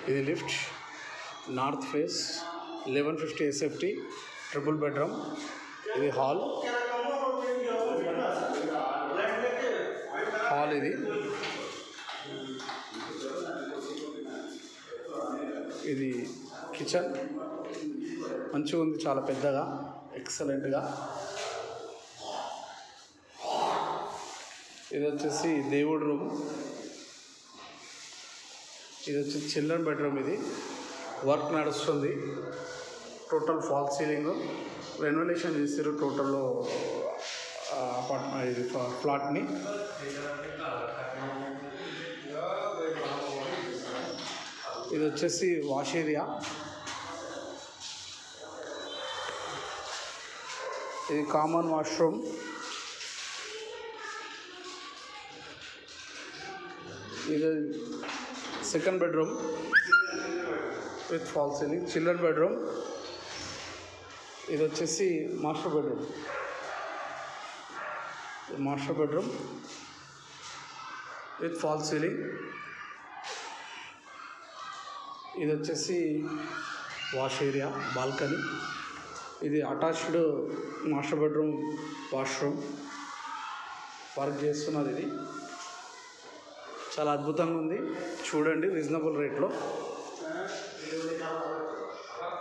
ఇది lift, north face, 1150 SFT, triple bedroom. ఇది hall ఇది. ఇది కిచెన్, మంచిగా ఉంది, చాలా పెద్దగా, ఎక్సలెంట్గా. ఇది వచ్చేసి దేవుడి రూమ్. ఇది వచ్చి చిల్డ్రన్ బెడ్రూమ్. ఇది వర్క్ నడుస్తుంది. టోటల్ ఫాల్ సీలింగ్, రెనోవేషన్ చేసారు టోటల్ అపార్ట్మెంట్, ఇది ఫ్లాట్ని. ఇది వచ్చేసి వాష్ ఏరియా. ఇది కామన్ వాష్రూమ్. ఇది second bedroom with fall ceiling, children bedroom. ఇది వచ్చేసి master bedroom with fall ceiling. ఇది వచ్చేసి వాష్ ఏరియా, బాల్కనీ. ఇది attached master bedroom, washroom. Work చేస్తున్నది. ఇది చాలా అద్భుతంగా ఉంది, చూడండి, రీజనబుల్ రేట్లో.